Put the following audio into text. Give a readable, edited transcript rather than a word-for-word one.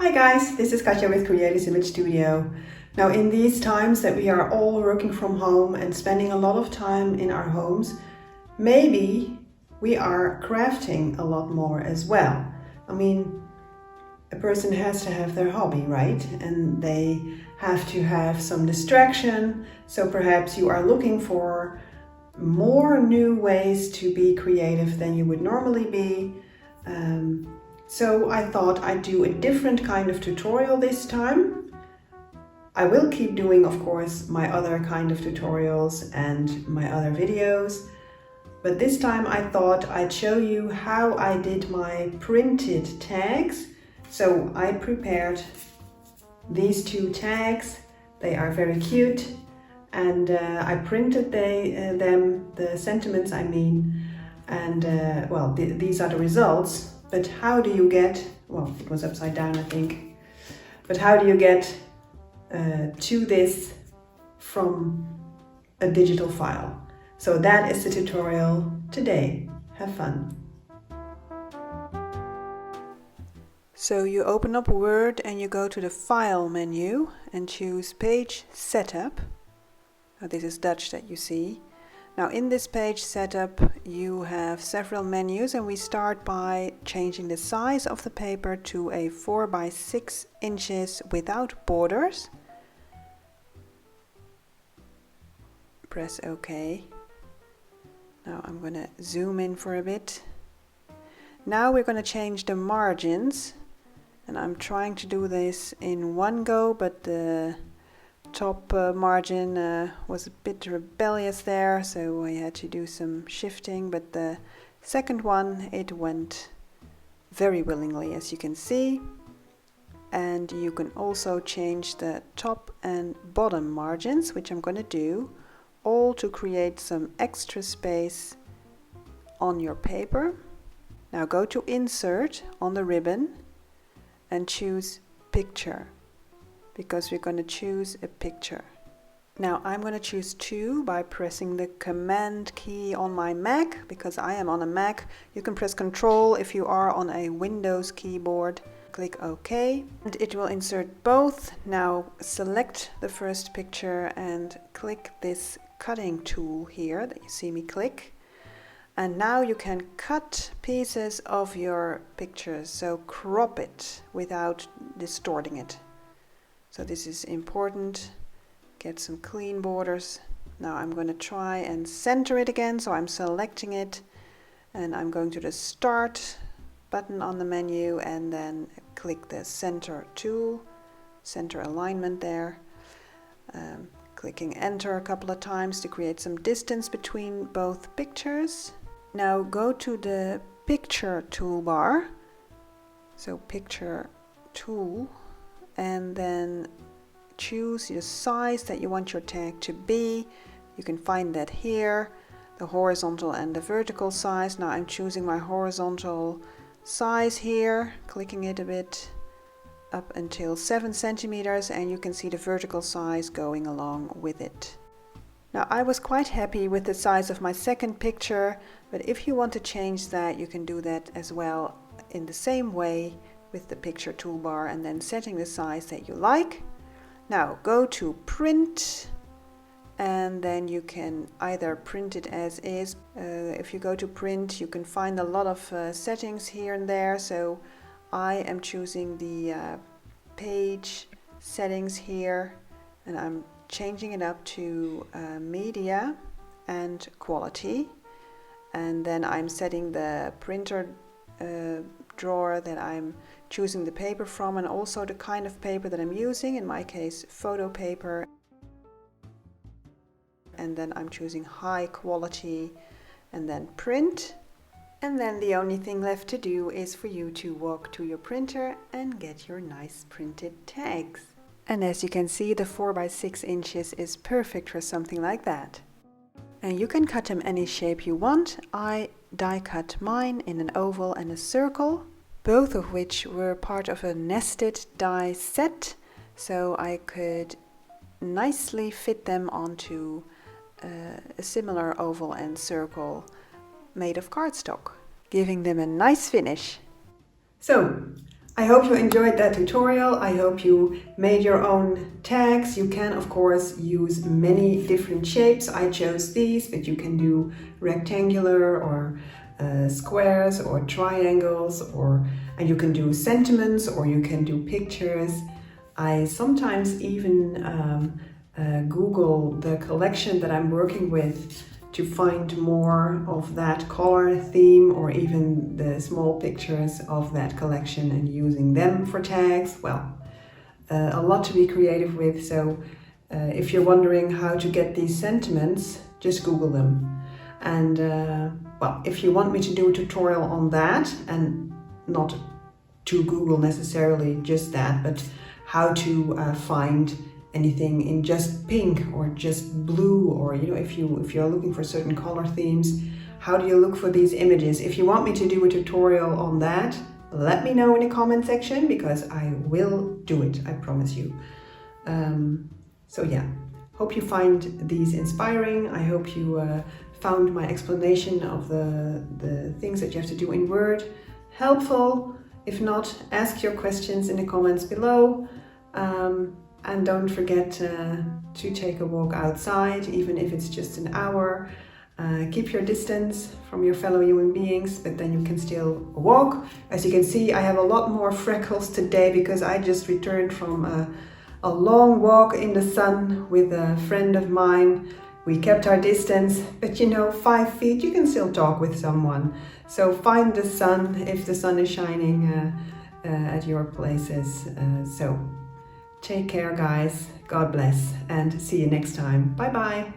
Hi guys, this is Katja with Creators Image Studio. Now in these times that we are all working from home and spending a lot of time in our homes, maybe we are crafting a lot more as well. I mean, a person has to have their hobby, right? And they have to have some distraction. So perhaps you are looking for more new ways to be creative than you would normally be. So I thought I'd do a different kind of tutorial this time. I will keep doing, of course, my other kind of tutorials and my other videos. But this time I thought I'd show you how I did my printed tags. So I prepared these two tags. They are very cute. And I printed them, the sentiments I mean. And well, these are the results. But how do you get, well, it was upside down I think, but how do you get to this from a digital file? So that is the tutorial today. Have fun. So you open up Word and you go to the File menu and choose Page Setup. Now, this is Dutch that you see. Now in this page setup you have several menus, and we start by changing the size of the paper to a 4 by 6 inches without borders. Press OK. Now I'm going to zoom in for a bit. Now we're going to change the margins, and I'm trying to do this in one go, but the top margin was a bit rebellious there, so I had to do some shifting, but the second one, it went very willingly, as you can see. And you can also change the top and bottom margins, which I'm going to do, all to create some extra space on your paper. Now go to Insert on the ribbon and choose Picture, because we're going to choose a picture. Now I'm going to choose two by pressing the Command key on my Mac, because I am on a Mac. You can press Control if you are on a Windows keyboard. Click OK, and it will insert both. Now select the first picture and click this cutting tool here that you see me click. And now you can cut pieces of your pictures, so crop it without distorting it. So this is important. Get some clean borders. Now I'm going to try and center it again, so I'm selecting it and I'm going to the Start button on the menu and then click the Center tool, Center Alignment there. Clicking Enter a couple of times to create some distance between both pictures. Now go to the Picture toolbar, so Picture Tool, and then choose the size that you want your tag to be. You can find that here, the horizontal and the vertical size. Now I'm choosing my horizontal size here, clicking it a bit up until 7 centimeters, and you can see the vertical size going along with it. Now I was quite happy with the size of my second picture, but if you want to change that, you can do that as well in the same way with the Picture toolbar, and then setting the size that you like. Now go to Print, and then you can either print it as is. If you go to Print, you can find a lot of settings here and there, so I am choosing the page settings here, and I'm changing it up to Media and Quality, and then I'm setting the printer drawer that I'm choosing the paper from, and also the kind of paper that I'm using, in my case photo paper. And then I'm choosing High Quality and then Print. And then the only thing left to do is for you to walk to your printer and get your nice printed tags. And as you can see, the 4 by 6 inches is perfect for something like that. And you can cut them any shape you want. I die cut mine in an oval and a circle, both of which were part of a nested die set, so I could nicely fit them onto a similar oval and circle made of cardstock, giving them a nice finish. So I hope you enjoyed that tutorial. I hope you made your own tags. You can of course use many different shapes. I chose these, but you can do rectangular or squares or triangles, and you can do sentiments, or you can do pictures. I sometimes even Google the collection that I'm working with to find more of that color theme, or even the small pictures of that collection, and using them for tags. Well, a lot to be creative with. So if you're wondering how to get these sentiments, just Google them. And well, if you want me to do a tutorial on that, and not to Google necessarily just that, but how to find anything in just pink or just blue, or if you're looking for certain color themes, how do you look for these images? If you want me to do a tutorial on that, let me know in the comment section, because I will do it, I promise you. So yeah, hope you find these inspiring. I hope you found my explanation of the things that you have to do in Word helpful. If not, ask your questions in the comments below. And don't forget to take a walk outside, even if it's just an hour. Keep your distance from your fellow human beings, but then you can still walk. As you can see, I have a lot more freckles today because I just returned from a long walk in the sun with a friend of mine. We kept our distance, but 5 feet, you can still talk with someone. So find the sun if the sun is shining at your places. So take care, guys. God bless, and see you next time. Bye bye.